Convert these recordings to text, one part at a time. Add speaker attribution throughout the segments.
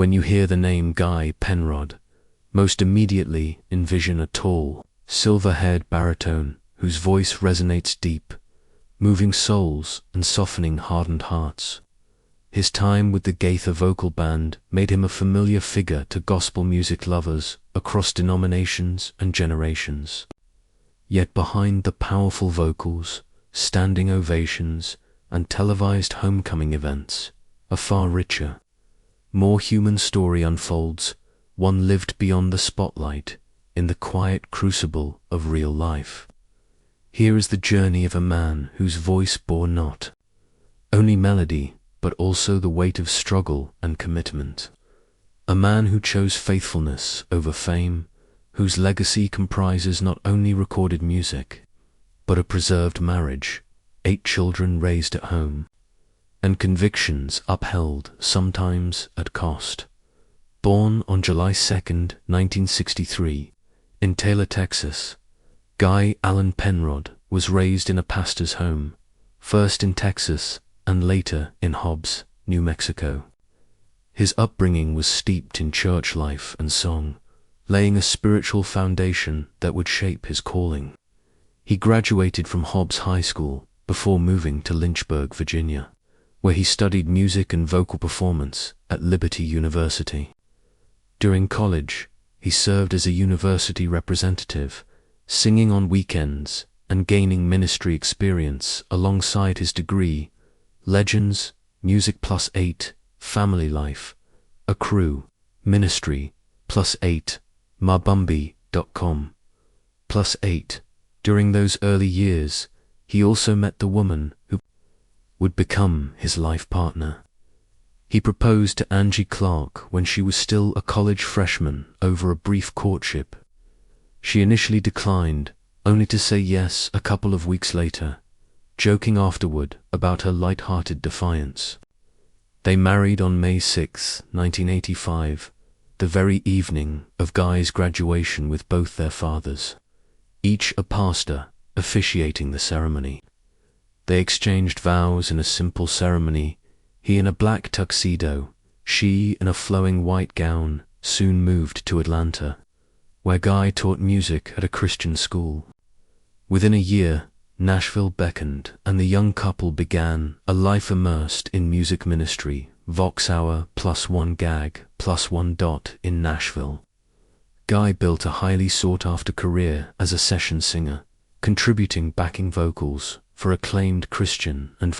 Speaker 1: When you hear the name Guy Penrod, most immediately envision a tall, silver-haired baritone whose voice resonates deep, moving souls and softening hardened hearts. His time with the Gaither vocal band made him a familiar figure to gospel music lovers across denominations and generations. Yet behind the powerful vocals, standing ovations, and televised homecoming events, a far richer, more human story unfolds, one lived beyond the spotlight, in the quiet crucible of real life. Here is the journey of a man whose voice bore not only melody, but also the weight of struggle and commitment. A man who chose faithfulness over fame, whose legacy comprises not only recorded music, but a preserved marriage, 8 children raised at home, and convictions upheld sometimes at cost. Born on July 2, 1963, in Taylor, Texas, Guy Allen Penrod was raised in a pastor's home, first in Texas and later in Hobbs, New Mexico. His upbringing was steeped in church life and song, laying a spiritual foundation that would shape his calling. He graduated from Hobbs High School before moving to Lynchburg, Virginia, where he studied music and vocal performance at Liberty University. During college, he served as a university representative, singing on weekends and gaining ministry experience alongside his degree, Legends, Music +8, Family Life, A Crew, Ministry, +8, mabumbi.com, +8. During those early years, he also met the woman who would become his life partner. He proposed to Angie Clark when she was still a college freshman over a brief courtship. She initially declined, only to say yes a couple of weeks later, joking afterward about her light-hearted defiance. They married on May 6, 1985, the very evening of Guy's graduation with both their fathers, each a pastor officiating the ceremony. They exchanged vows in a simple ceremony, he in a black tuxedo, she in a flowing white gown. Soon moved to Atlanta, where Guy taught music at a Christian school. Within a year, Nashville beckoned, and the young couple began a life immersed in music ministry, Vox Hour +1 Gag +1 in Nashville. Guy built a highly sought-after career as a session singer, contributing backing vocals for acclaimed Christian and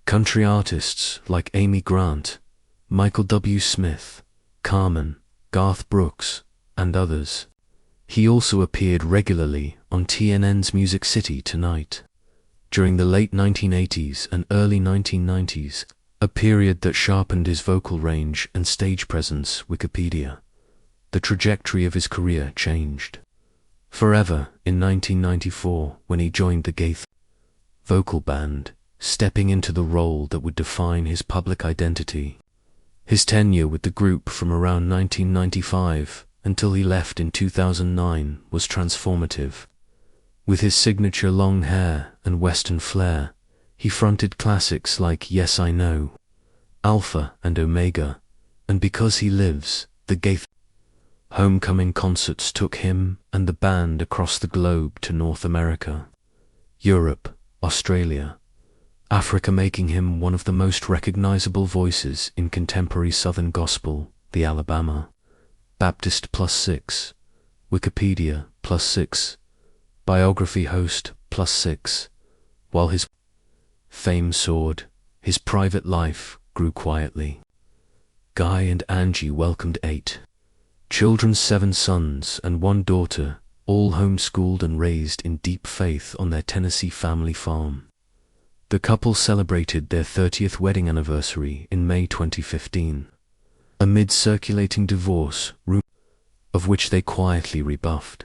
Speaker 1: country artists like Amy Grant, Michael W. Smith, Carmen, Garth Brooks, and others. He also appeared regularly on TNN's Music City Tonight. During the late 1980s and early 1990s, a period that sharpened his vocal range and stage presence, Wikipedia, the trajectory of his career changed forever in 1994 when he joined the Gaither vocal band, stepping into the role that would define his public identity. His tenure with the group from around 1995 until he left in 2009 was transformative. With his signature long hair and western flair, he fronted classics like Yes I Know, Alpha and Omega, and Because He Lives, the Gaither homecoming concerts took him and the band across the globe to North America, Europe, Australia, Africa, making him one of the most recognizable voices in contemporary Southern gospel, the Alabama Baptist +6, Wikipedia +6, biography host +6. While his fame soared, his private life grew quietly. Guy and Angie welcomed 8 children, 7 sons and 1 daughter, all homeschooled and raised in deep faith on their Tennessee family farm. The couple celebrated their 30th wedding anniversary in May 2015, amid circulating divorce rumors of which they quietly rebuffed.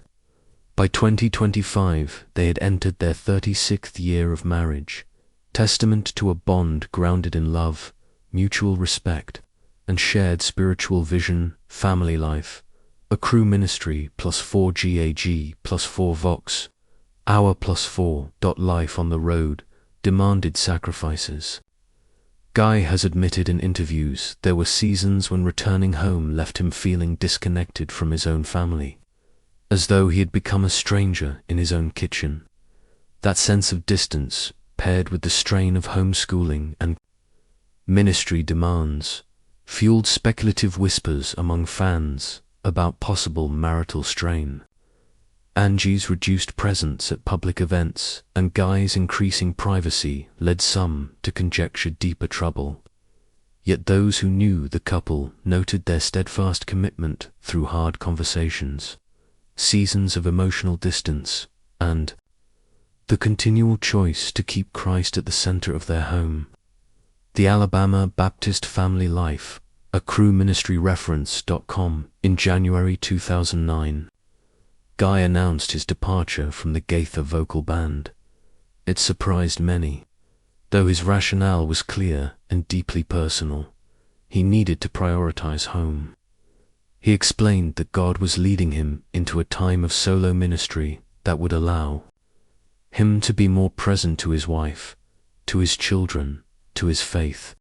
Speaker 1: By 2025, they had entered their 36th year of marriage, testament to a bond grounded in love, mutual respect, and shared spiritual vision. Family Life, A Crew Ministry +4 GAG +4 Vox Hour +4. Life on the road demanded sacrifices. Guy has admitted in interviews there were seasons when returning home left him feeling disconnected from his own family, as though he had become a stranger in his own kitchen. That sense of distance, paired with the strain of homeschooling and ministry demands, fueled speculative whispers among fans about possible marital strain. Angie's reduced presence at public events and Guy's increasing privacy led some to conjecture deeper trouble. Yet those who knew the couple noted their steadfast commitment through hard conversations, seasons of emotional distance, and the continual choice to keep Christ at the center of their home. The Alabama Baptist Family Life, a crewministryreference.com, in January 2009. Guy announced his departure from the Gaither vocal band. It surprised many. Though his rationale was clear and deeply personal, he needed to prioritize home. He explained that God was leading him into a time of solo ministry that would allow him to be more present to his wife, to his children, to his faith.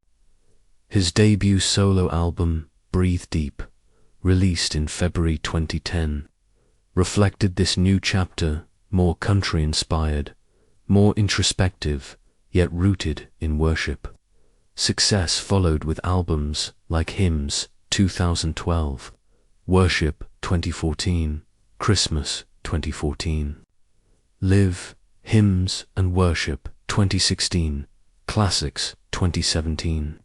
Speaker 1: His debut solo album, Breathe Deep, released in February 2010, reflected this new chapter, more country-inspired, more introspective, yet rooted in worship. Success followed with albums like Hymns 2012, Worship 2014, Christmas 2014, Live, Hymns and Worship 2016, Classics 2017,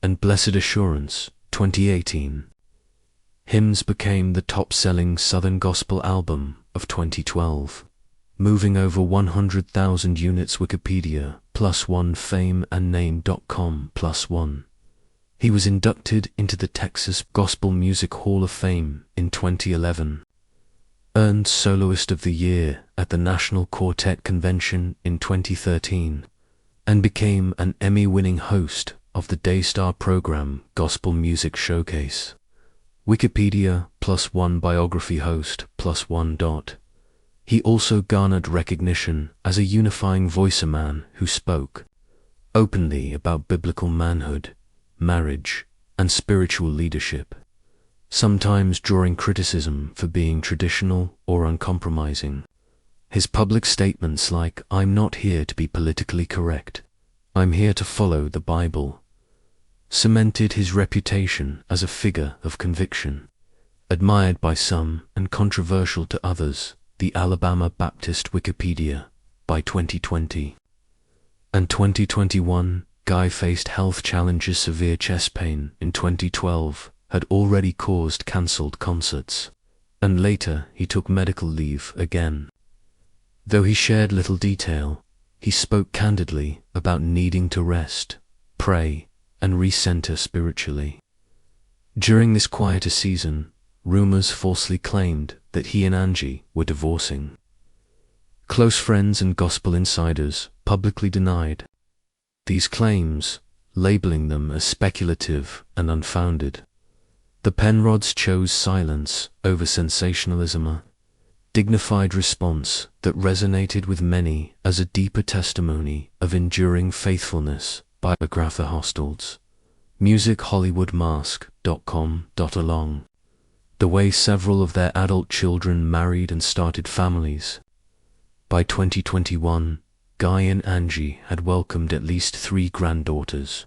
Speaker 1: and Blessed Assurance 2018. Hymns became the top-selling Southern Gospel album of 2012, moving over 100,000 units. Wikipedia +1 Fame and Name.com +1. He was inducted into the Texas Gospel Music Hall of Fame in 2011, earned Soloist of the Year at the National Quartet Convention in 2013, and became an Emmy-winning host of the Daystar program Gospel Music Showcase. Wikipedia +1 Biography host +1. He also garnered recognition as a unifying voice, a man who spoke openly about biblical manhood, marriage, and spiritual leadership, sometimes drawing criticism for being traditional or uncompromising. His public statements like, "I'm not here to be politically correct, I'm here to follow the Bible," cemented his reputation as a figure of conviction, admired by some and controversial to others. The Alabama Baptist Wikipedia, by 2020 and 2021, Guy faced health challenges. Severe chest pain in 2012 had already caused cancelled concerts, and later he took medical leave again. Though he shared little detail, he spoke candidly about needing to rest, pray, and recenter spiritually. During this quieter season, rumors falsely claimed that he and Angie were divorcing. Close friends and gospel insiders publicly denied these claims, labeling them as speculative and unfounded. The Penrods chose silence over sensationalism, a dignified response that resonated with many as a deeper testimony of enduring faithfulness. Biographer Hostels, MusicHollywoodMask.com. Along the way, several of their adult children married and started families. By 2021, Guy and Angie had welcomed at least 3 granddaughters,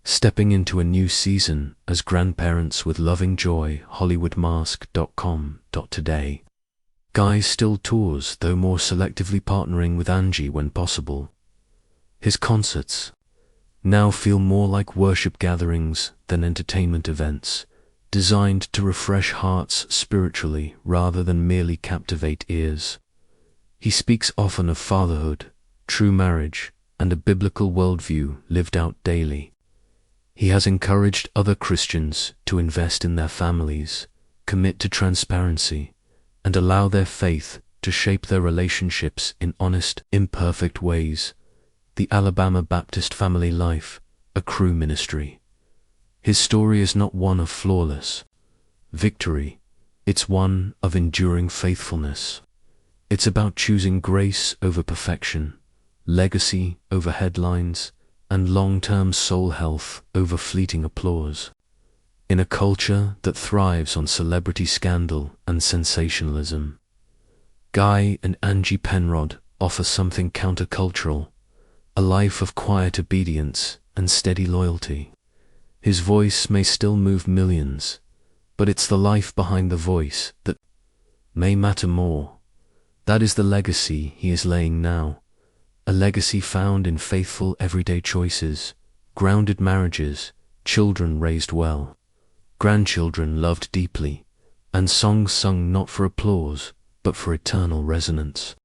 Speaker 1: stepping into a new season as grandparents with loving joy. HollywoodMask.com. Today, Guy still tours, though more selectively partnering with Angie when possible. His concerts now feel more like worship gatherings than entertainment events, designed to refresh hearts spiritually rather than merely captivate ears. He speaks often of fatherhood, true marriage, and a biblical worldview lived out daily. He has encouraged other Christians to invest in their families, commit to transparency, and allow their faith to shape their relationships in honest, imperfect ways. The Alabama Baptist Family Life, a crew ministry. His story is not one of flawless victory, it's one of enduring faithfulness. It's about choosing grace over perfection, legacy over headlines, and long-term soul health over fleeting applause. In a culture that thrives on celebrity scandal and sensationalism, Guy and Angie Penrod offer something countercultural, a life of quiet obedience and steady loyalty. His voice may still move millions, but it's the life behind the voice that may matter more. That is the legacy he is laying now, a legacy found in faithful everyday choices, grounded marriages, children raised well, grandchildren loved deeply, and songs sung not for applause, but for eternal resonance.